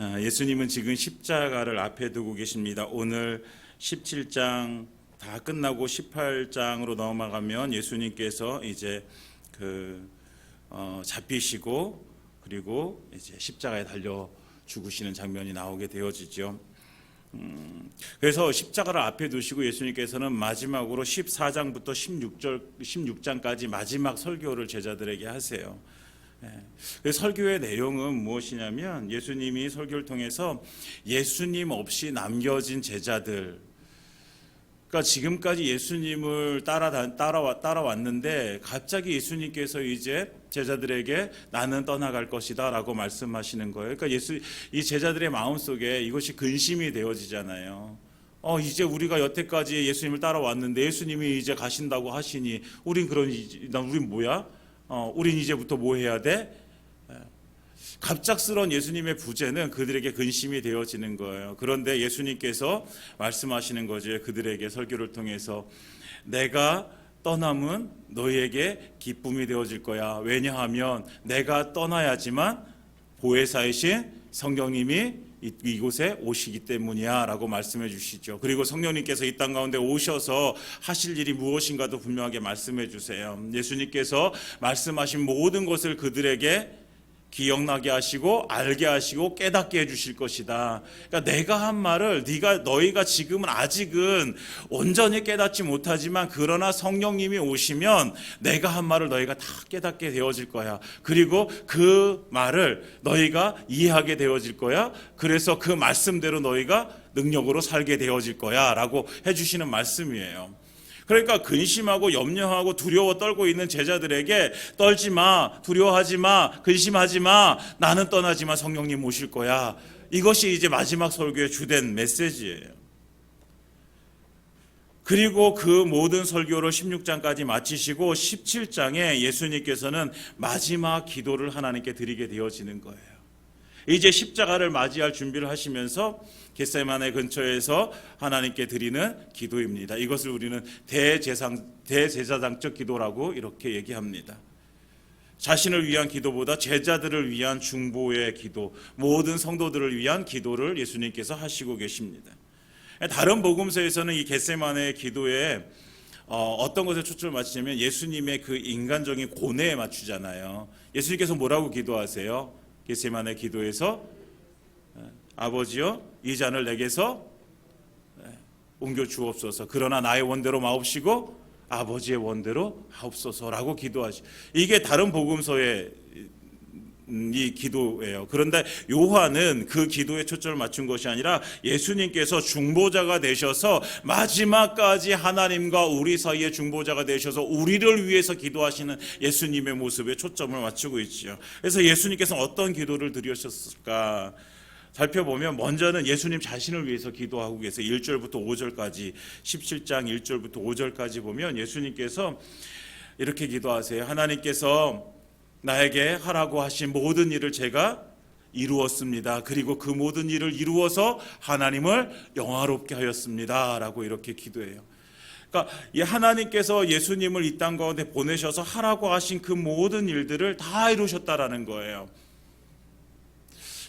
예수님은 지금 십자가를 앞에 두고 계십니다. 오늘 17장 다 끝나고 18장으로 넘어가면 예수님께서 이제 잡히시고 그리고 이제 십자가에 달려 죽으시는 장면이 나오게 되어지죠. 그래서 십자가를 앞에 두시고 예수님께서는 마지막으로 14장부터 16장까지 마지막 설교를 제자들에게 하세요. 그 설교의 내용은 무엇이냐면 예수님이 설교를 통해서 예수님 없이 남겨진 제자들, 그러니까 지금까지 예수님을 따라왔는데 갑자기 예수님께서 이제 제자들에게 나는 떠나갈 것이다 라고 말씀하시는 거예요. 그러니까 이 제자들의 마음속에 이것이 근심이 되어지잖아요. 이제 우리가 여태까지 예수님을 따라왔는데 예수님이 이제 가신다고 하시니 우린 뭐야? 우린 이제부터 뭐 해야 돼? 갑작스러운 예수님의 부재는 그들에게 근심이 되어지는 거예요. 그런데 예수님께서 말씀하시는 거죠. 그들에게 설교를 통해서 내가 떠남은 너희에게 기쁨이 되어질 거야. 왜냐하면 내가 떠나야지만 보혜사이신 성령님이 이곳에 오시기 때문이야 라고 말씀해 주시죠. 그리고 성령님께서 이 땅 가운데 오셔서 하실 일이 무엇인가도 분명하게 말씀해 주세요. 예수님께서 말씀하신 모든 것을 그들에게 기억나게 하시고 알게 하시고 깨닫게 해주실 것이다. 그러니까 내가 한 말을 너희가 지금은 아직은 온전히 깨닫지 못하지만 그러나 성령님이 오시면 내가 한 말을 너희가 다 깨닫게 되어질 거야. 그리고 그 말을 너희가 이해하게 되어질 거야. 그래서 그 말씀대로 너희가 능력으로 살게 되어질 거야 라고 해주시는 말씀이에요. 그러니까 근심하고 염려하고 두려워 떨고 있는 제자들에게 떨지 마, 두려워하지 마, 근심하지 마, 나는 떠나지만 성령님 오실 거야. 이것이 이제 마지막 설교의 주된 메시지예요. 그리고 그 모든 설교를 16장까지 마치시고 17장에 예수님께서는 마지막 기도를 하나님께 드리게 되어지는 거예요. 이제 십자가를 맞이할 준비를 하시면서 겟세마네 근처에서 하나님께 드리는 기도입니다. 이것을 우리는 대제사장적 기도라고 이렇게 얘기합니다. 자신을 위한 기도보다 제자들을 위한 중보의 기도, 모든 성도들을 위한 기도를 예수님께서 하시고 계십니다. 다른 복음서에서는 이 겟세마네의 기도에 어떤 것에 초점을 맞추냐면 예수님의 그 인간적인 고뇌에 맞추잖아요. 예수님께서 뭐라고 기도하세요? 겟세마네 기도에서 아버지여 이 잔을 내게서 옮겨 주옵소서. 그러나 나의 원대로 마옵시고 아버지의 원대로 하옵소서라고 기도하시. 이게 다른 복음서의 이 기도예요. 그런데 요한은 그 기도에 초점을 맞춘 것이 아니라 예수님께서 중보자가 되셔서 마지막까지 하나님과 우리 사이의 중보자가 되셔서 우리를 위해서 기도하시는 예수님의 모습에 초점을 맞추고 있죠. 그래서 예수님께서 어떤 기도를 드리셨을까 살펴보면 먼저는 예수님 자신을 위해서 기도하고 계세요. 1절부터 5절까지 17장 1절부터 5절까지 보면 예수님께서 이렇게 기도하세요. 하나님께서 나에게 하라고 하신 모든 일을 제가 이루었습니다. 그리고 그 모든 일을 이루어서 하나님을 영화롭게 하였습니다. 라고 이렇게 기도해요. 그러니까 하나님께서 예수님을 이 땅 가운데 보내셔서 하라고 하신 그 모든 일들을 다 이루셨다라는 거예요.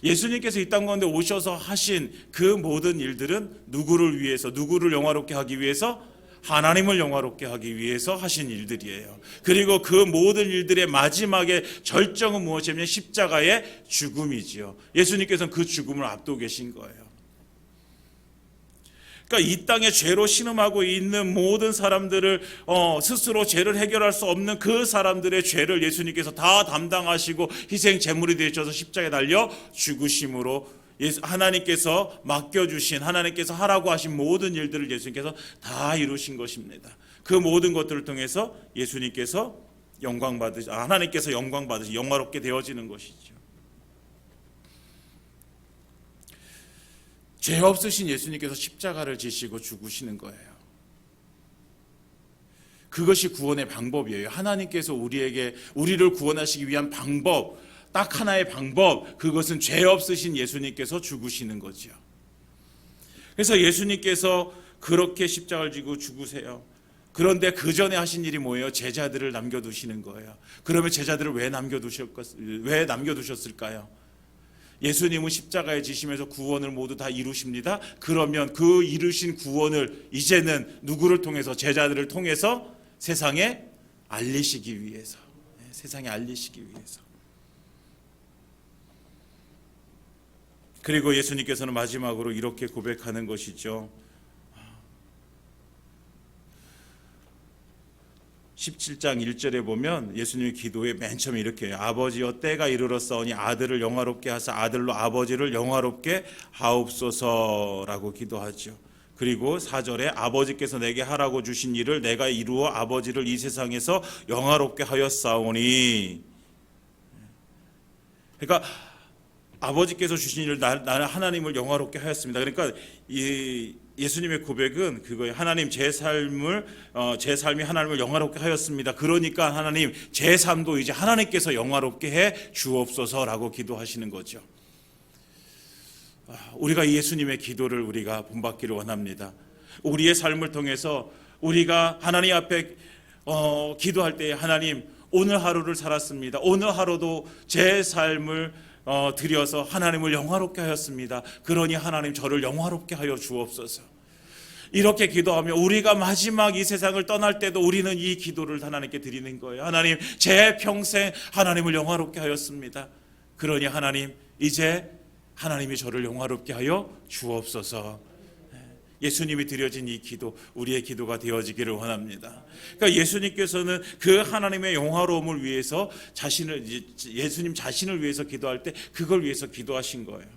예수님께서 이 땅 가운데 오셔서 하신 그 모든 일들은 누구를 위해서, 누구를 영화롭게 하기 위해서? 하나님을 영화롭게 하기 위해서 하신 일들이에요. 그리고 그 모든 일들의 마지막에 절정은 무엇이냐면 십자가의 죽음이지요. 예수님께서는 그 죽음을 앞두고 계신 거예요. 그러니까 이 땅에 죄로 신음하고 있는 모든 사람들을 스스로 죄를 해결할 수 없는 그 사람들의 죄를 예수님께서 다 담당하시고 희생 제물이 되셔서 십자가에 달려 죽으심으로 하나님께서 맡겨주신, 하나님께서 하라고 하신 모든 일들을 예수님께서 다 이루신 것입니다. 그 모든 것들을 통해서 예수님께서 하나님께서 영광 받으시, 영화롭게 되어지는 것이죠. 죄 없으신 예수님께서 십자가를 지시고 죽으시는 거예요. 그것이 구원의 방법이에요. 하나님께서 우리를 구원하시기 위한 방법, 딱 하나의 방법, 그것은 죄 없으신 예수님께서 죽으시는 거죠. 그래서 예수님께서 그렇게 십자가를 지고 죽으세요. 그런데 그 전에 하신 일이 뭐예요? 제자들을 남겨두시는 거예요. 그러면 제자들을 왜 남겨두셨을까요? 예수님은 십자가에 지시면서 구원을 모두 다 이루십니다. 그러면 그 이루신 구원을 이제는 누구를 통해서, 제자들을 통해서 세상에 알리시기 위해서, 세상에 알리시기 위해서. 그리고 예수님께서는 마지막으로 이렇게 고백하는 것이죠. 17장 1절에 보면 예수님의 기도에 맨 처음에 이렇게 해요. 아버지여 때가 이르렀사오니 아들을 영화롭게 하사 아들로 아버지를 영화롭게 하옵소서라고 기도하죠. 그리고 4절에 아버지께서 내게 하라고 주신 일을 내가 이루어 아버지를 이 세상에서 영화롭게 하였사오니. 그러니까 아버지께서 주신 일을 나는 하나님을 영화롭게 하였습니다. 그러니까 이 예수님의 고백은 그거예요. 하나님 제 삶이 하나님을 영화롭게 하였습니다. 그러니까 하나님 제 삶도 이제 하나님께서 영화롭게 해 주옵소서라고 기도하시는 거죠. 우리가 예수님의 기도를 우리가 본받기를 원합니다. 우리의 삶을 통해서 우리가 하나님 앞에 기도할 때 하나님 오늘 하루를 살았습니다. 오늘 하루도 제 삶을 드려서 하나님을 영화롭게 하였습니다. 그러니 하나님 저를 영화롭게 하여 주옵소서. 이렇게 기도하며 우리가 마지막 이 세상을 떠날 때도 우리는 이 기도를 하나님께 드리는 거예요. 하나님 제 평생 하나님을 영화롭게 하였습니다. 그러니 하나님 이제 하나님이 저를 영화롭게 하여 주옵소서. 예수님이 드려진 이 기도, 우리의 기도가 되어지기를 원합니다. 그러니까 예수님께서는 그 하나님의 영화로움을 위해서 예수님 자신을 위해서 기도할 때 그걸 위해서 기도하신 거예요.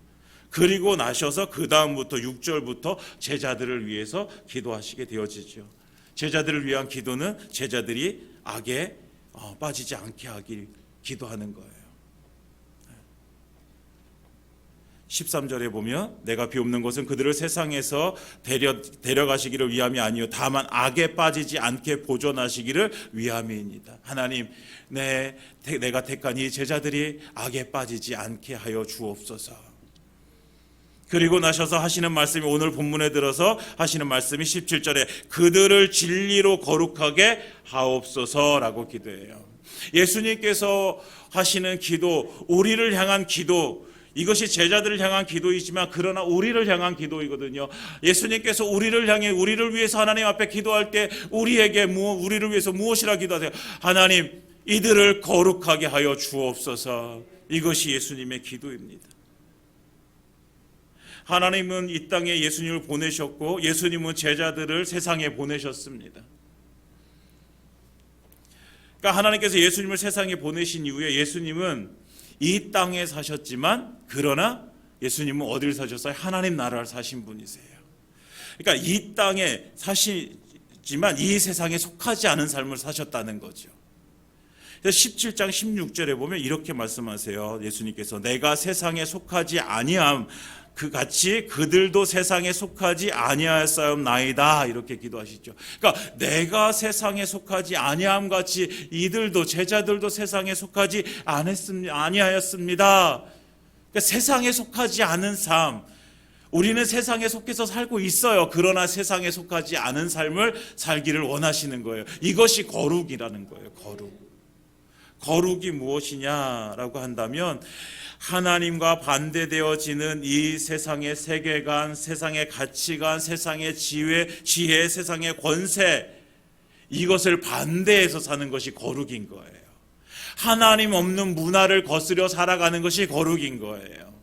그리고 나셔서 그 다음부터 6절부터 제자들을 위해서 기도하시게 되어지죠. 제자들을 위한 기도는 제자들이 악에 빠지지 않게 하길 기도하는 거예요. 13절에 보면 내가 비옵는 것은 그들을 세상에서 데려가시기를 위함이 아니요 다만 악에 빠지지 않게 보존하시기를 위함이니이다. 하나님 내가 택한 이 제자들이 악에 빠지지 않게 하여 주옵소서. 그리고 나셔서 하시는 말씀이 오늘 본문에 들어서 하시는 말씀이 17절에 그들을 진리로 거룩하게 하옵소서라고 기도해요. 예수님께서 하시는 기도, 우리를 향한 기도, 이것이 제자들을 향한 기도이지만 그러나 우리를 향한 기도이거든요. 예수님께서 우리를 향해 우리를 위해서 하나님 앞에 기도할 때 우리를 위해서 무엇이라 기도하세요? 하나님 이들을 거룩하게 하여 주옵소서. 이것이 예수님의 기도입니다. 하나님은 이 땅에 예수님을 보내셨고 예수님은 제자들을 세상에 보내셨습니다. 그러니까 하나님께서 예수님을 세상에 보내신 이후에 예수님은 이 땅에 사셨지만 그러나 예수님은 어디를 사셨어요? 하나님 나라를 사신 분이세요. 그러니까 이 땅에 사시지만 이 세상에 속하지 않은 삶을 사셨다는 거죠. 그래서 17장 16절에 보면 이렇게 말씀하세요. 예수님께서 내가 세상에 속하지 아니함 그 같이 그들도 세상에 속하지 아니하였사옵나이다 이렇게 기도하시죠. 그러니까 내가 세상에 속하지 아니함 같이 이들도 제자들도 세상에 속하지 아니하였습니다. 그러니까 세상에 속하지 않은 삶, 우리는 세상에 속해서 살고 있어요. 그러나 세상에 속하지 않은 삶을 살기를 원하시는 거예요. 이것이 거룩이라는 거예요. 거룩이 무엇이냐라고 한다면 하나님과 반대되어지는 이 세상의 세계관, 세상의 가치관, 세상의 지혜, 세상의 권세, 이것을 반대해서 사는 것이 거룩인 거예요. 하나님 없는 문화를 거스려 살아가는 것이 거룩인 거예요.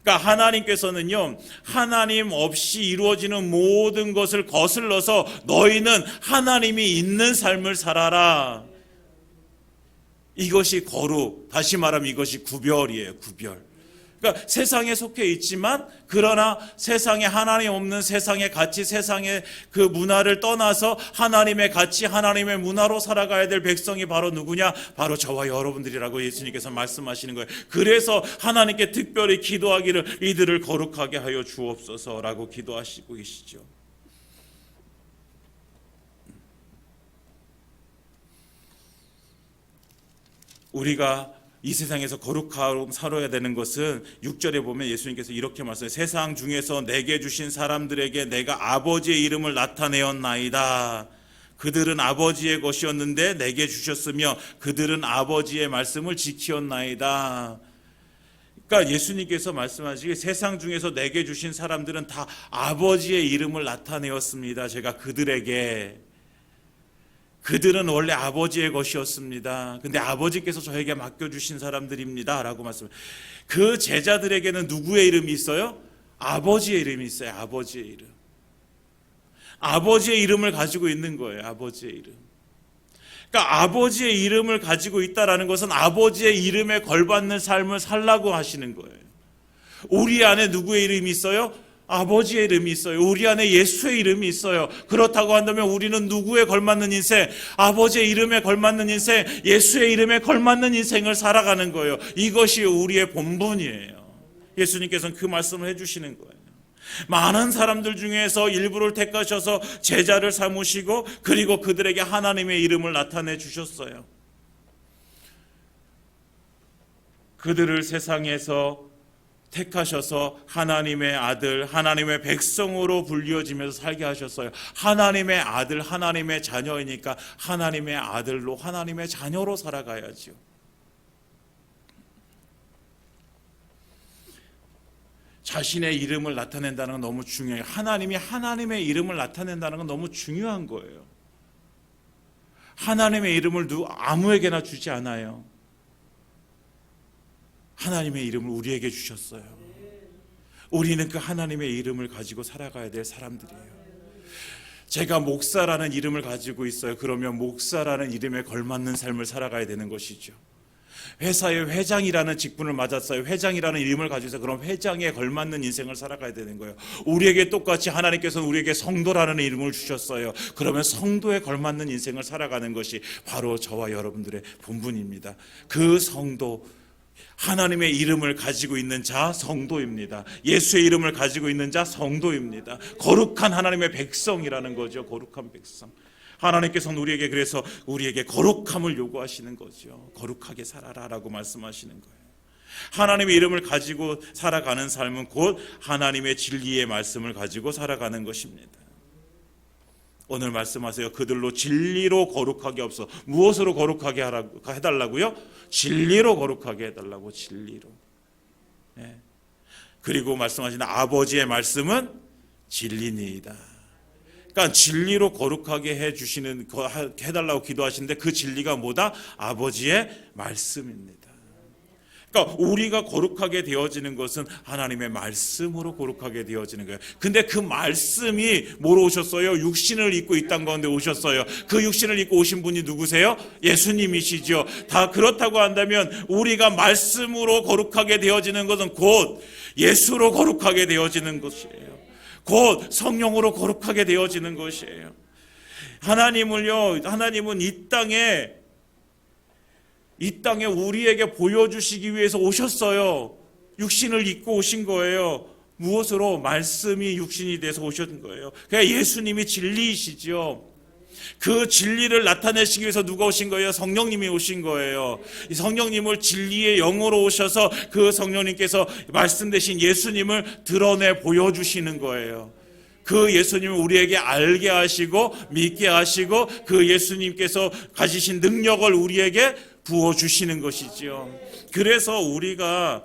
그러니까 하나님께서는요, 하나님 없이 이루어지는 모든 것을 거슬러서 너희는 하나님이 있는 삶을 살아라. 이것이 거룩, 다시 말하면 이것이 구별이에요. 구별. 그러니까 세상에 속해 있지만 그러나 세상에 하나님 없는 세상의 가치, 세상의 그 문화를 떠나서 하나님의 가치, 하나님의 문화로 살아가야 될 백성이 바로 누구냐? 바로 저와 여러분들이라고 예수님께서 말씀하시는 거예요. 그래서 하나님께 특별히 기도하기를 이들을 거룩하게 하여 주옵소서라고 기도하시고 계시죠. 우리가 이 세상에서 거룩하게 살아야 되는 것은 6절에 보면 예수님께서 이렇게 말씀해요. 세상 중에서 내게 주신 사람들에게 내가 아버지의 이름을 나타내었나이다. 그들은 아버지의 것이었는데 내게 주셨으며 그들은 아버지의 말씀을 지키었나이다. 그러니까 예수님께서 말씀하시기에 세상 중에서 내게 주신 사람들은 다 아버지의 이름을 나타내었습니다. 제가 그들은 원래 아버지의 것이었습니다. 근데 아버지께서 저에게 맡겨주신 사람들입니다. 라고 말씀해요. 그 제자들에게는 누구의 이름이 있어요? 아버지의 이름이 있어요. 아버지의 이름. 아버지의 이름을 가지고 있는 거예요. 아버지의 이름. 그러니까 아버지의 이름을 가지고 있다라는 것은 아버지의 이름에 걸받는 삶을 살라고 하시는 거예요. 우리 안에 누구의 이름이 있어요? 아버지의 이름이 있어요. 우리 안에 예수의 이름이 있어요. 그렇다고 한다면 우리는 누구에 걸맞는 인생? 아버지의 이름에 걸맞는 인생, 예수의 이름에 걸맞는 인생을 살아가는 거예요. 이것이 우리의 본분이에요. 예수님께서는 그 말씀을 해주시는 거예요. 많은 사람들 중에서 일부를 택하셔서 제자를 삼으시고 그리고 그들에게 하나님의 이름을 나타내 주셨어요. 그들을 세상에서 택하셔서 하나님의 아들, 하나님의 백성으로 불리어지면서 살게 하셨어요. 하나님의 아들, 하나님의 자녀이니까 하나님의 아들로, 하나님의 자녀로 살아가야죠. 자신의 이름을 나타낸다는 건 너무 중요해요. 하나님이 하나님의 이름을 나타낸다는 건 너무 중요한 거예요. 하나님의 이름을 아무에게나 주지 않아요. 하나님의 이름을 우리에게 주셨어요. 우리는 그 하나님의 이름을 가지고 살아가야 될 사람들이에요. 제가 목사라는 이름을 가지고 있어요. 그러면 목사라는 이름에 걸맞는 삶을 살아가야 되는 것이죠. 회사의 회장이라는 직분을 맞았어요. 회장이라는 이름을 가지고 있어요. 그럼 회장에 걸맞는 인생을 살아가야 되는 거예요. 우리에게 똑같이 하나님께서는 우리에게 성도라는 이름을 주셨어요. 그러면 성도에 걸맞는 인생을 살아가는 것이 바로 저와 여러분들의 본분입니다. 그 성도, 하나님의 이름을 가지고 있는 자 성도입니다. 예수의 이름을 가지고 있는 자 성도입니다. 거룩한 하나님의 백성이라는 거죠. 거룩한 백성. 하나님께서는 우리에게 그래서 우리에게 거룩함을 요구하시는 거죠. 거룩하게 살아라라고 말씀하시는 거예요. 하나님의 이름을 가지고 살아가는 삶은 곧 하나님의 진리의 말씀을 가지고 살아가는 것입니다. 오늘 말씀하세요. 그들로 진리로 거룩하게 없어. 무엇으로 거룩하게 해달라고요? 진리로 거룩하게 해달라고. 진리로. 네. 그리고 말씀하신 아버지의 말씀은 진리니이다. 그러니까 진리로 거룩하게 해달라고 기도하시는데 그 진리가 뭐다? 아버지의 말씀입니다. 그러니까 우리가 거룩하게 되어지는 것은 하나님의 말씀으로 거룩하게 되어지는 거예요. 근데 그 말씀이 뭐로 오셨어요? 육신을 입고 이 땅 가운데 오셨어요. 그 육신을 입고 오신 분이 누구세요? 예수님이시죠. 다 그렇다고 한다면 우리가 말씀으로 거룩하게 되어지는 것은 곧 예수로 거룩하게 되어지는 것이에요. 곧 성령으로 거룩하게 되어지는 것이에요. 하나님은 이 땅에 우리에게 보여주시기 위해서 오셨어요. 육신을 입고 오신 거예요. 무엇으로? 말씀이 육신이 돼서 오신 거예요. 그러니까 예수님이 진리이시죠. 그 진리를 나타내시기 위해서 누가 오신 거예요? 성령님이 오신 거예요. 이 성령님을 진리의 영으로 오셔서 그 성령님께서 말씀 대신 예수님을 드러내 보여주시는 거예요. 그 예수님을 우리에게 알게 하시고 믿게 하시고 그 예수님께서 가지신 능력을 우리에게 부어주시는 것이지요. 그래서 우리가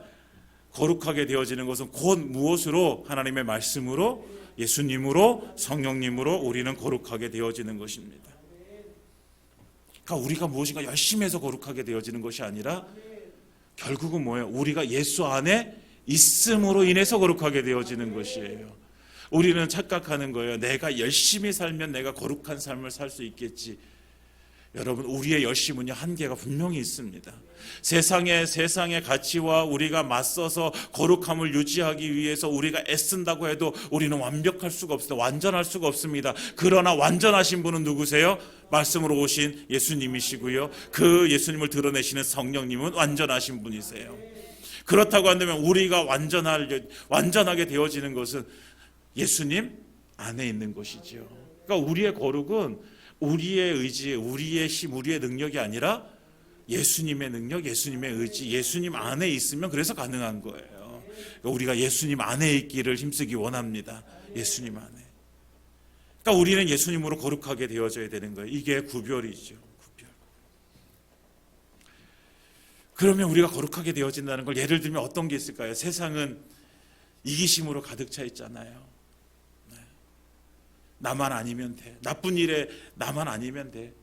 거룩하게 되어지는 것은 곧 무엇으로? 하나님의 말씀으로, 예수님으로, 성령님으로 우리는 거룩하게 되어지는 것입니다. 그러니까 우리가 무엇인가 열심히 해서 거룩하게 되어지는 것이 아니라 결국은 뭐예요? 우리가 예수 안에 있음으로 인해서 거룩하게 되어지는 것이에요. 우리는 착각하는 거예요. 내가 열심히 살면 내가 거룩한 삶을 살 수 있겠지. 여러분, 우리의 열심은요, 한계가 분명히 있습니다. 세상의 가치와 우리가 맞서서 거룩함을 유지하기 위해서 우리가 애쓴다고 해도 우리는 완벽할 수가 없습니다. 완전할 수가 없습니다. 그러나 완전하신 분은 누구세요? 말씀으로 오신 예수님이시고요. 그 예수님을 드러내시는 성령님은 완전하신 분이세요. 그렇다고 한다면 우리가 완전하게 되어지는 것은 예수님 안에 있는 것이죠. 그러니까 우리의 거룩은 우리의 의지, 우리의 힘, 우리의 능력이 아니라 예수님의 능력, 예수님의 의지, 예수님 안에 있으면 그래서 가능한 거예요. 그러니까 우리가 예수님 안에 있기를 힘쓰기 원합니다. 예수님 안에. 그러니까 우리는 예수님으로 거룩하게 되어져야 되는 거예요. 이게 구별이죠. 구별. 그러면 우리가 거룩하게 되어진다는 걸 예를 들면 어떤 게 있을까요? 세상은 이기심으로 가득 차 있잖아요. 나만 아니면 돼. 나쁜 일에 나만 아니면 돼.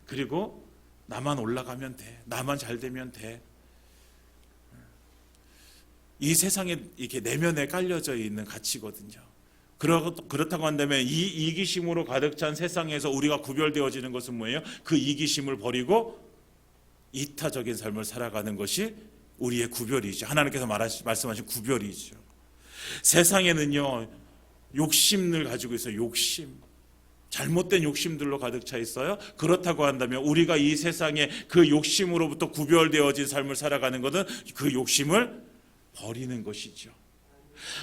그리고 나만 올라가면 돼. 나만 잘 되면 돼. 이 세상에 이렇게 내면에 깔려져 있는 가치거든요. 그렇다고 한다면 이 이기심으로 가득 찬 세상에서 우리가 구별되어지는 것은 뭐예요? 그 이기심을 버리고 이타적인 삶을 살아가는 것이 우리의 구별이죠. 하나님께서 말씀하신 구별이죠. 세상에는요, 욕심을 가지고 있어요. 욕심. 잘못된 욕심들로 가득 차 있어요. 그렇다고 한다면 우리가 이 세상에 그 욕심으로부터 구별되어진 삶을 살아가는 것은 그 욕심을 버리는 것이죠.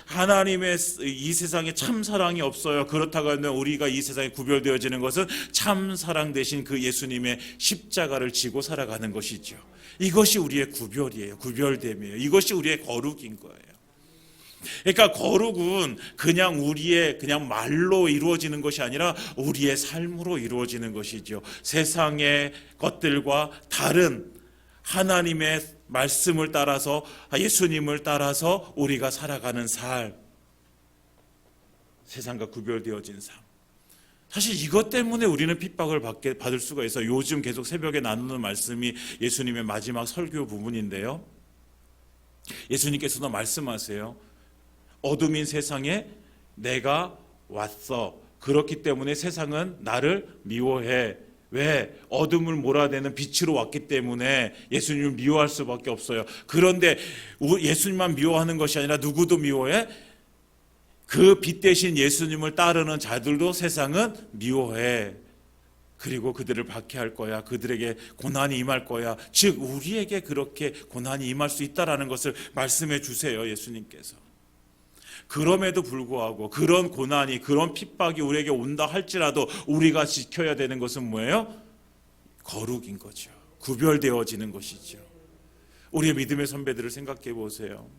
하나님의 이 세상에 참 사랑이 없어요. 그렇다고 하면 우리가 이 세상에 구별되어지는 것은 참 사랑 대신 그 예수님의 십자가를 지고 살아가는 것이죠. 이것이 우리의 구별이에요. 구별됨이에요. 이것이 우리의 거룩인 거예요. 그러니까 거룩은 그냥 우리의 그냥 말로 이루어지는 것이 아니라 우리의 삶으로 이루어지는 것이죠. 세상의 것들과 다른 하나님의 말씀을 따라서, 예수님을 따라서 우리가 살아가는 삶, 세상과 구별되어진 삶. 사실 이것 때문에 우리는 핍박을 받을 수가 있어요. 요즘 계속 새벽에 나누는 말씀이 예수님의 마지막 설교 부분인데요, 예수님께서도 말씀하세요. 어둠인 세상에 내가 왔어. 그렇기 때문에 세상은 나를 미워해. 왜? 어둠을 몰아내는 빛으로 왔기 때문에 예수님을 미워할 수밖에 없어요. 그런데 예수님만 미워하는 것이 아니라 누구도 미워해? 그 빛 대신 예수님을 따르는 자들도 세상은 미워해. 그리고 그들을 박해할 거야. 그들에게 고난이 임할 거야. 즉 우리에게 그렇게 고난이 임할 수 있다라는 것을 말씀해 주세요, 예수님께서. 그럼에도 불구하고 그런 고난이, 그런 핍박이 우리에게 온다 할지라도 우리가 지켜야 되는 것은 뭐예요? 거룩인 거죠. 구별되어지는 것이죠. 우리의 믿음의 선배들을 생각해 보세요.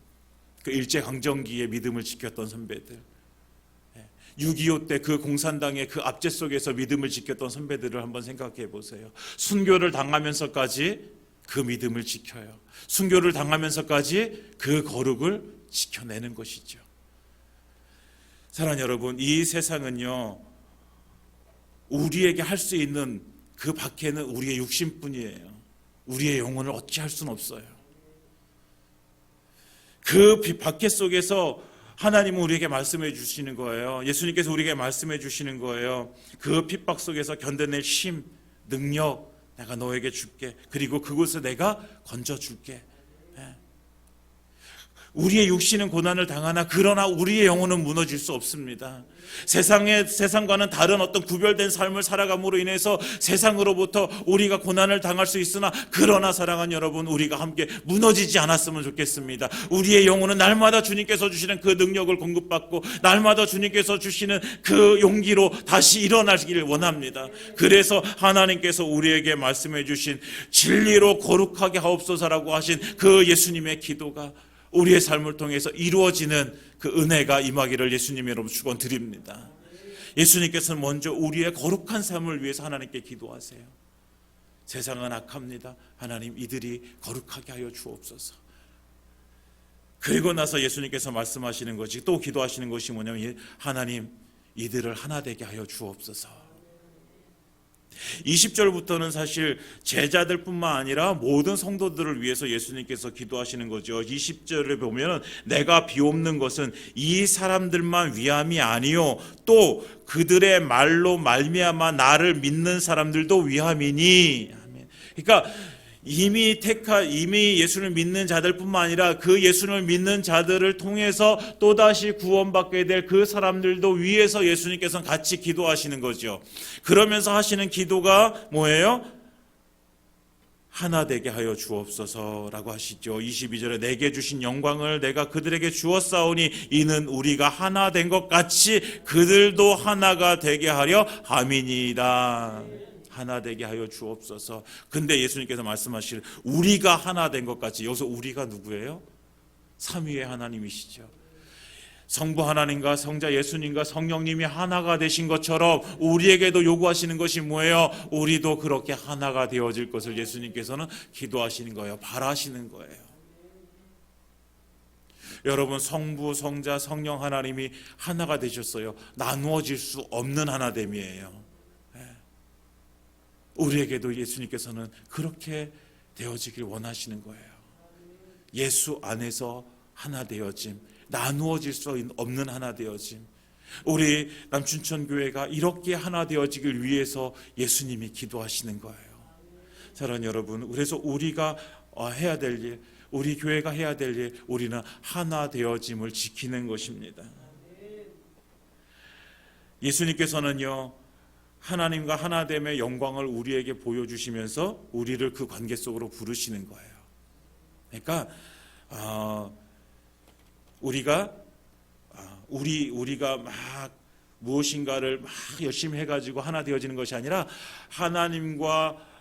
그 일제강점기에 믿음을 지켰던 선배들, 6.25 때 그 공산당의 그 압제 속에서 믿음을 지켰던 선배들을 한번 생각해 보세요. 순교를 당하면서까지 그 믿음을 지켜요. 순교를 당하면서까지 그 거룩을 지켜내는 것이죠. 사랑하는 여러분, 이 세상은요, 우리에게 할 수 있는 그 밖에는 우리의 육신뿐이에요. 우리의 영혼을 어찌할 수는 없어요. 그 밖에 속에서 하나님은 우리에게 말씀해 주시는 거예요. 예수님께서 우리에게 말씀해 주시는 거예요. 그 핍박 속에서 견뎌낼 힘, 능력 내가 너에게 줄게. 그리고 그곳을 내가 건져줄게. 우리의 육신은 고난을 당하나 그러나 우리의 영혼은 무너질 수 없습니다. 세상과는 다른 어떤 구별된 삶을 살아감으로 인해서 세상으로부터 우리가 고난을 당할 수 있으나, 그러나 사랑하는 여러분, 우리가 함께 무너지지 않았으면 좋겠습니다. 우리의 영혼은 날마다 주님께서 주시는 그 능력을 공급받고 날마다 주님께서 주시는 그 용기로 다시 일어나기를 원합니다. 그래서 하나님께서 우리에게 말씀해 주신 진리로 거룩하게 하옵소서라고 하신 그 예수님의 기도가 우리의 삶을 통해서 이루어지는 그 은혜가 임하기를 예수님의 이름으로 축원드립니다. 예수님께서는 먼저 우리의 거룩한 삶을 위해서 하나님께 기도하세요. 세상은 악합니다. 하나님, 이들이 거룩하게 하여 주옵소서. 그리고 나서 예수님께서 말씀하시는 것이, 또 기도하시는 것이 뭐냐면, 하나님, 이들을 하나 되게 하여 주옵소서. 20절부터는 사실 제자들 뿐만 아니라 모든 성도들을 위해서 예수님께서 기도하시는 거죠. 20절에 보면 내가 비옵는 것은 이 사람들만 위함이 아니요 또 그들의 말로 말미암아 나를 믿는 사람들도 위함이니. 그러니까 이미 예수를 믿는 자들뿐만 아니라 그 예수를 믿는 자들을 통해서 또다시 구원받게 될 그 사람들도 위해서 예수님께서는 같이 기도하시는 거죠. 그러면서 하시는 기도가 뭐예요? 하나 되게 하여 주옵소서라고 하시죠. 22절에 내게 주신 영광을 내가 그들에게 주었사오니 이는 우리가 하나 된 것 같이 그들도 하나가 되게 하려 함이니이다. 하나 되게 하여 주옵소서. 근데 예수님께서 말씀하실 우리가 하나 된 것 같이, 여기서 우리가 누구예요? 삼위의 하나님이시죠. 성부 하나님과 성자 예수님과 성령님이 하나가 되신 것처럼 우리에게도 요구하시는 것이 뭐예요? 우리도 그렇게 하나가 되어질 것을 예수님께서는 기도하시는 거예요. 바라시는 거예요. 여러분, 성부, 성자, 성령 하나님이 하나가 되셨어요. 나누어질 수 없는 하나됨이에요. 우리에게도 예수님께서는 그렇게 되어지길 원하시는 거예요. 예수 안에서 하나 되어짐, 나누어질 수 없는 하나 되어짐. 우리 남춘천교회가 이렇게 하나 되어지길 위해서 예수님이 기도하시는 거예요. 사랑하는 여러분, 그래서 우리가 해야 될 일, 우리 교회가 해야 될 일, 우리는 하나 되어짐을 지키는 것입니다. 예수님께서는요, 하나님과 하나됨의 영광을 우리에게 보여주시면서 우리를 그 관계 속으로 부르시는 거예요. 그러니까 우리가 막 무엇인가를 막 열심히 해가지고 하나 되어지는 것이 아니라 하나님과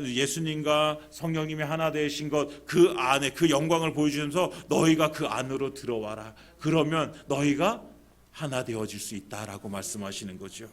예수님과 성령님이 하나 되신 것, 그 안에 그 영광을 보여주면서 너희가 그 안으로 들어와라. 그러면 너희가 하나 되어질 수 있다라고 말씀하시는 거죠.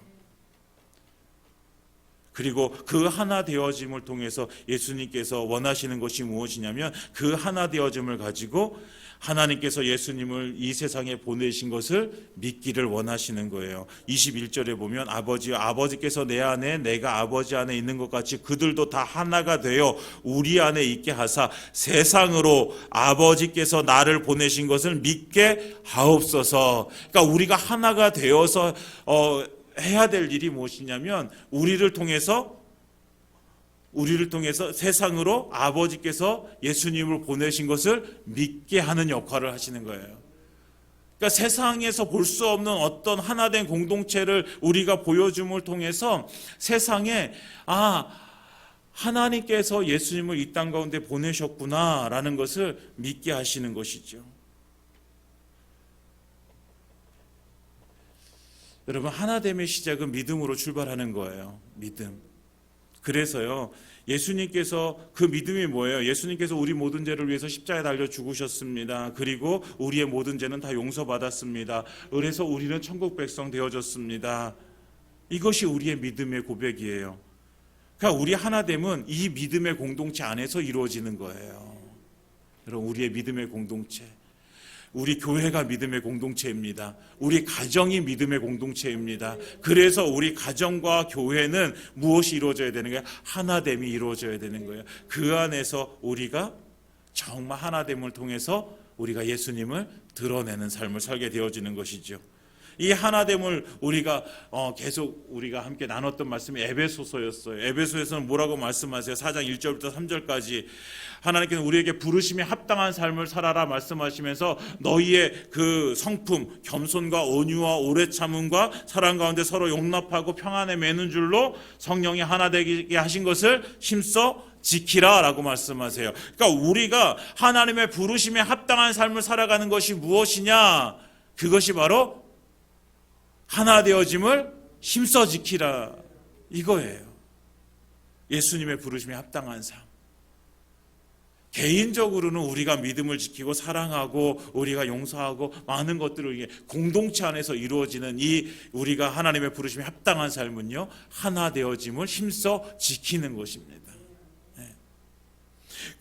그리고 그 하나 되어짐을 통해서 예수님께서 원하시는 것이 무엇이냐면 그 하나 되어짐을 가지고 하나님께서 예수님을 이 세상에 보내신 것을 믿기를 원하시는 거예요. 21절에 보면 아버지께서 내 안에 내가 아버지 안에 있는 것 같이 그들도 다 하나가 되어 우리 안에 있게 하사 세상으로 아버지께서 나를 보내신 것을 믿게 하옵소서. 그러니까 우리가 하나가 되어서 해야 될 일이 무엇이냐면 우리를 통해서 세상으로 아버지께서 예수님을 보내신 것을 믿게 하는 역할을 하시는 거예요. 그러니까 세상에서 볼 수 없는 어떤 하나된 공동체를 우리가 보여줌을 통해서 세상에 하나님께서 예수님을 이 땅 가운데 보내셨구나라는 것을 믿게 하시는 것이죠. 여러분, 하나됨의 시작은 믿음으로 출발하는 거예요. 믿음. 그래서요, 예수님께서 그 믿음이 뭐예요? 예수님께서 우리 모든 죄를 위해서 십자가에 달려 죽으셨습니다. 그리고 우리의 모든 죄는 다 용서받았습니다. 그래서 우리는 천국 백성 되어졌습니다. 이것이 우리의 믿음의 고백이에요. 그러니까 우리 하나됨은 이 믿음의 공동체 안에서 이루어지는 거예요. 여러분, 우리의 믿음의 공동체, 우리 교회가 믿음의 공동체입니다. 우리 가정이 믿음의 공동체입니다. 그래서 우리 가정과 교회는 무엇이 이루어져야 되는 거예요? 하나됨이 이루어져야 되는 거예요. 그 안에서 우리가 정말 하나됨을 통해서 우리가 예수님을 드러내는 삶을 살게 되어지는 것이죠. 이 하나됨을 우리가 계속 우리가 함께 나눴던 말씀이 에베소서였어요. 에베소에서는 뭐라고 말씀하세요? 4장 1절부터 3절까지 하나님께서 우리에게 부르심에 합당한 삶을 살아라 말씀하시면서 너희의 그 성품, 겸손과 온유와 오래 참음과 사랑 가운데 서로 용납하고 평안에 매는 줄로 성령이 하나 되게 하신 것을 힘써 지키라 라고 말씀하세요. 그러니까 우리가 하나님의 부르심에 합당한 삶을 살아가는 것이 무엇이냐? 그것이 바로 하나 되어짐을 힘써 지키라, 이거예요. 예수님의 부르심에 합당한 삶. 개인적으로는 우리가 믿음을 지키고 사랑하고 우리가 용서하고 많은 것들을 공동체 안에서 이루어지는 이 우리가 하나님의 부르심에 합당한 삶은요, 하나 되어짐을 힘써 지키는 것입니다.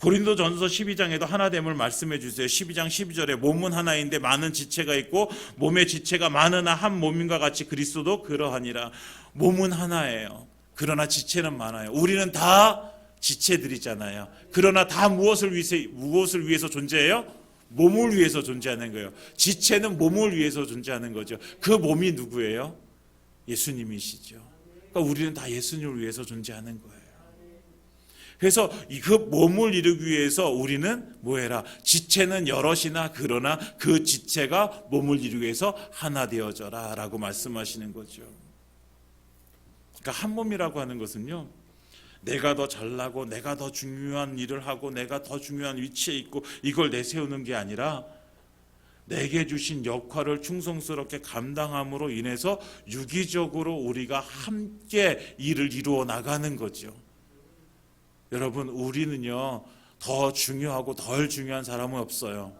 고린도전서 12장에도 하나됨을 말씀해 주세요. 12장 12절에 몸은 하나인데 많은 지체가 있고 몸의 지체가 많으나 한 몸인과 같이 그리스도도 그러하니라. 몸은 하나예요. 그러나 지체는 많아요. 우리는 다 지체들이잖아요. 그러나 다 무엇을 위해서 존재해요? 몸을 위해서 존재하는 거예요. 지체는 몸을 위해서 존재하는 거죠. 그 몸이 누구예요? 예수님이시죠. 그러니까 우리는 다 예수님을 위해서 존재하는 거예요. 그래서 그 몸을 이루기 위해서 우리는 뭐해라? 지체는 여럿이나 그러나 그 지체가 몸을 이루기 위해서 하나 되어져라 라고 말씀하시는 거죠. 그러니까 한 몸이라고 하는 것은요, 내가 더 잘나고 내가 더 중요한 일을 하고 내가 더 중요한 위치에 있고 이걸 내세우는 게 아니라 내게 주신 역할을 충성스럽게 감당함으로 인해서 유기적으로 우리가 함께 일을 이루어 나가는 거죠. 여러분, 우리는요 더 중요하고 덜 중요한 사람은 없어요.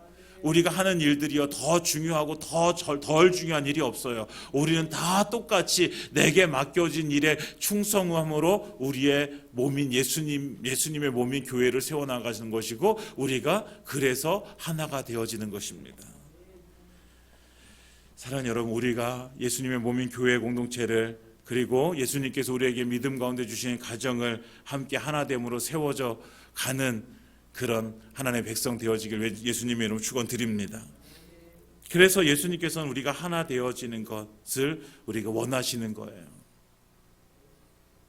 우리가 하는 일들이요 더 중요하고 덜 중요한 일이 없어요. 우리는 다 똑같이 내게 맡겨진 일에 충성함으로 우리의 몸인 예수님의 몸인 교회를 세워나가는 것이고, 우리가 그래서 하나가 되어지는 것입니다. 사랑하는 여러분, 우리가 예수님의 몸인 교회 공동체를, 그리고 예수님께서 우리에게 믿음 가운데 주신 가정을 함께 하나됨으로 세워져 가는 그런 하나님의 백성 되어지길 예수님의 이름으로 축원드립니다. 그래서 예수님께서는 우리가 하나 되어지는 것을 우리가 원하시는 거예요.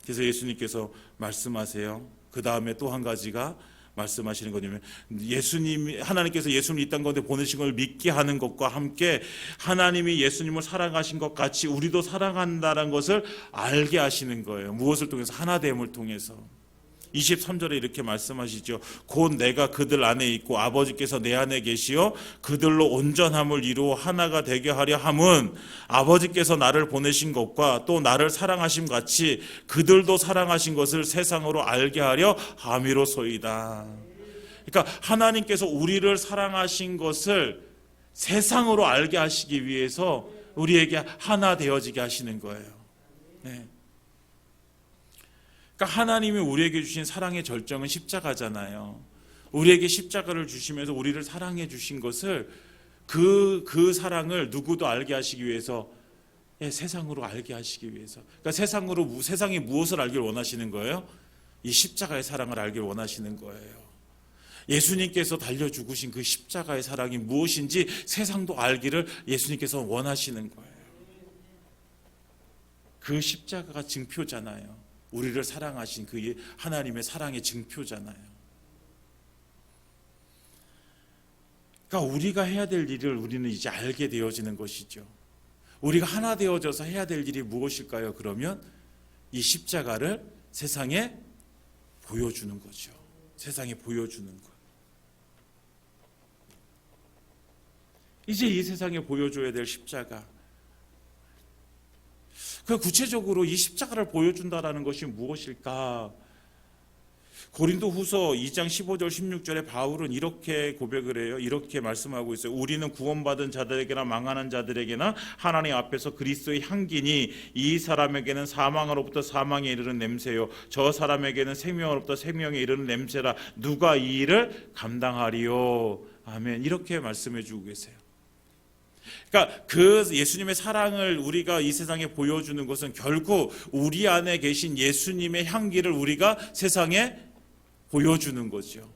그래서 예수님께서 말씀하세요. 그 다음에 또 한 가지가 말씀하시는 거냐면, 하나님께서 예수님을 이 땅 가운데 보내신 걸 믿게 하는 것과 함께 하나님이 예수님을 사랑하신 것 같이 우리도 사랑한다는 것을 알게 하시는 거예요. 무엇을 통해서? 하나됨을 통해서. 23절에 이렇게 말씀하시죠. 곧 내가 그들 안에 있고 아버지께서 내 안에 계시어 그들로 온전함을 이루어 하나가 되게 하려 함은 아버지께서 나를 보내신 것과 또 나를 사랑하심 같이 그들도 사랑하신 것을 세상으로 알게 하려 함이로소이다. 그러니까 하나님께서 우리를 사랑하신 것을 세상으로 알게 하시기 위해서 우리에게 하나 되어지게 하시는 거예요. 네. 그러니까 하나님이 우리에게 주신 사랑의 절정은 십자가잖아요. 우리에게 십자가를 주시면서 우리를 사랑해 주신 것을 그 사랑을 누구도 알게 하시기 위해서, 세상으로 알게 하시기 위해서. 그러니까 세상이 무엇을 알길 원하시는 거예요? 이 십자가의 사랑을 알길 원하시는 거예요. 예수님께서 달려 죽으신 그 십자가의 사랑이 무엇인지 세상도 알기를 예수님께서 원하시는 거예요. 그 십자가가 증표잖아요. 우리를 사랑하신 그 하나님의 사랑의 증표잖아요. 그러니까 우리가 해야 될 일을 우리는 이제 알게 되어지는 것이죠. 우리가 하나 되어져서 해야 될 일이 무엇일까요? 그러면 이 십자가를 세상에 보여주는 거죠. 세상에 보여주는 것. 이제 이 세상에 보여줘야 될 십자가, 그 구체적으로 이 십자가를 보여준다라는 것이 무엇일까? 고린도후서 2장 15절 16절에 바울은 이렇게 고백을 해요. 이렇게 말씀하고 있어요. 우리는 구원받은 자들에게나 망하는 자들에게나 하나님 앞에서 그리스도의 향기니 이 사람에게는 사망으로부터 사망에 이르는 냄새요 저 사람에게는 생명으로부터 생명에 이르는 냄새라. 누가 이 일을 감당하리요? 아멘. 이렇게 말씀해 주고 계세요. 그러니까 그 예수님의 사랑을 우리가 이 세상에 보여주는 것은 결국 우리 안에 계신 예수님의 향기를 우리가 세상에 보여주는 거죠.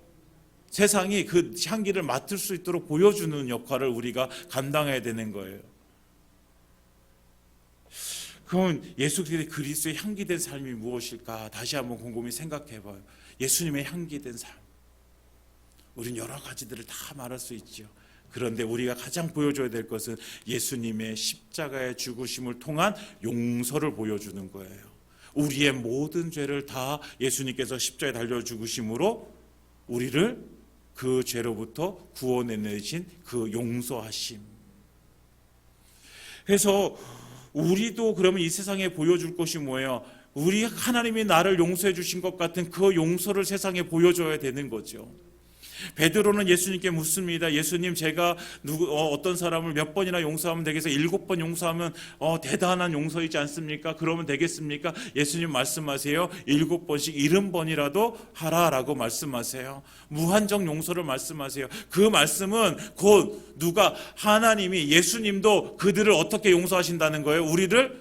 세상이 그 향기를 맡을 수 있도록 보여주는 역할을 우리가 감당해야 되는 거예요. 그럼 예수 그리스도의 향기된 삶이 무엇일까? 다시 한번 곰곰이 생각해 봐요. 예수님의 향기된 삶. 우린 여러 가지들을 다 말할 수 있죠. 그런데 우리가 가장 보여줘야 될 것은 예수님의 십자가의 죽으심을 통한 용서를 보여주는 거예요. 우리의 모든 죄를 다 예수님께서 십자가에 달려 죽으심으로 우리를 그 죄로부터 구원해내신 그 용서하심. 그래서 우리도 그러면 이 세상에 보여줄 것이 뭐예요? 우리 하나님이 나를 용서해 주신 것 같은 그 용서를 세상에 보여줘야 되는 거죠. 베드로는 예수님께 묻습니다. 예수님, 제가 어떤 사람을 몇 번이나 용서하면 되겠어요? 7번 용서하면 대단한 용서이지 않습니까? 그러면 되겠습니까? 예수님 말씀하세요. 7번씩 70번이라도 하라라고 말씀하세요. 무한정 용서를 말씀하세요. 그 말씀은 곧 누가 하나님이 예수님도 그들을 어떻게 용서하신다는 거예요? 우리를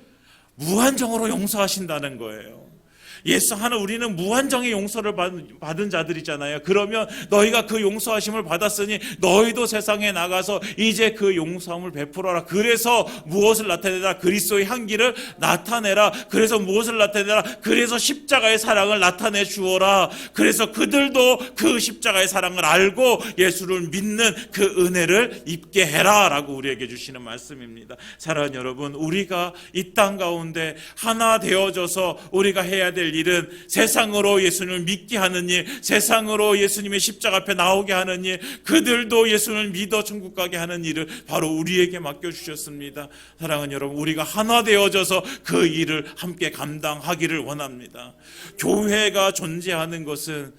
무한정으로 용서하신다는 거예요. 우리는 무한정의 용서를 받은 자들이잖아요. 그러면 너희가 그 용서하심을 받았으니 너희도 세상에 나가서 이제 그 용서함을 베풀어라. 그래서 무엇을 나타내라? 그리스도의 향기를 나타내라. 그래서 무엇을 나타내라? 그래서 십자가의 사랑을 나타내 주어라. 그래서 그들도 그 십자가의 사랑을 알고 예수를 믿는 그 은혜를 입게 해라 라고 우리에게 주시는 말씀입니다. 사랑하는 여러분, 우리가 이 땅 가운데 하나 되어져서 우리가 해야 될 일은 세상으로 예수님을 믿게 하는 일, 세상으로 예수님의 십자가 앞에 나오게 하는 일, 그들도 예수님을 믿어 천국 가게 하는 일을 바로 우리에게 맡겨주셨습니다. 사랑하는 여러분, 우리가 하나 되어져서 그 일을 함께 감당하기를 원합니다. 교회가 존재하는 것은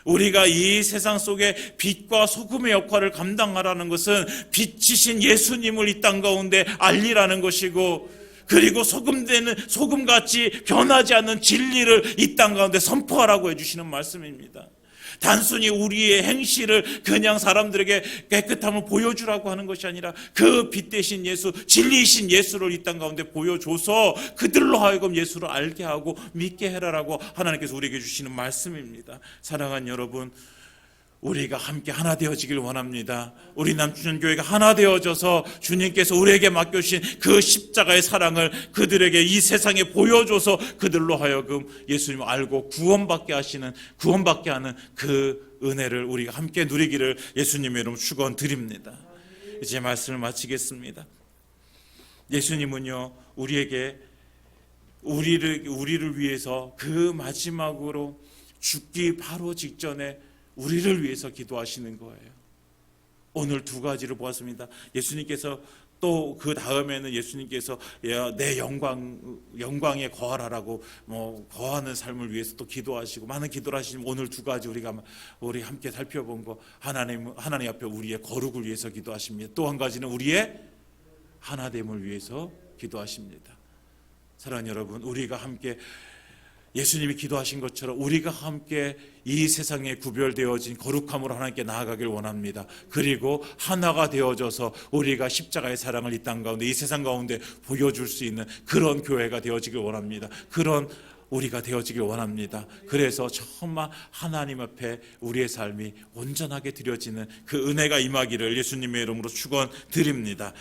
우리가 이 세상 속에 빛과 소금의 역할을 감당하라는 것은 빛이신 예수님을 이 땅 가운데 알리라는 것이고, 그리고 소금같이 변하지 않는 진리를 이 땅 가운데 선포하라고 해주시는 말씀입니다. 단순히 우리의 행실을 그냥 사람들에게 깨끗함을 보여주라고 하는 것이 아니라 그 빛 대신 예수, 진리이신 예수를 이 땅 가운데 보여줘서 그들로 하여금 예수를 알게 하고 믿게 해라라고 하나님께서 우리에게 주시는 말씀입니다. 사랑하는 여러분, 우리가 함께 하나 되어지길 원합니다. 우리 남춘교회가 하나 되어져서 주님께서 우리에게 맡겨주신 그 십자가의 사랑을 그들에게 이 세상에 보여줘서 그들로 하여금 예수님을 알고 구원받게 하는 그 은혜를 우리가 함께 누리기를 예수님의 이름으로 축원드립니다. 이제 말씀을 마치겠습니다. 예수님은요, 우리를 위해서 그 마지막으로 죽기 바로 직전에 우리를 위해서 기도하시는 거예요. 오늘 두 가지를 보았습니다. 예수님께서 또 그 다음에는 예수님께서 내 영광에 거하라라고 거하는 삶을 위해서 또 기도하시고 많은 기도를 하시면, 오늘 두 가지 우리 함께 살펴본 거, 하나님 앞에 우리의 거룩을 위해서 기도하십니다. 또 한 가지는 우리의 하나됨을 위해서 기도하십니다. 사랑하는 여러분, 우리가 함께 예수님이 기도하신 것처럼 우리가 함께 이 세상에 구별되어진 거룩함으로 하나님께 나아가길 원합니다. 그리고 하나가 되어져서 우리가 십자가의 사랑을 이 땅 가운데, 이 세상 가운데 보여줄 수 있는 그런 교회가 되어지길 원합니다. 그런 우리가 되어지길 원합니다. 그래서 정말 하나님 앞에 우리의 삶이 온전하게 드려지는 그 은혜가 임하기를 예수님의 이름으로 축원드립니다.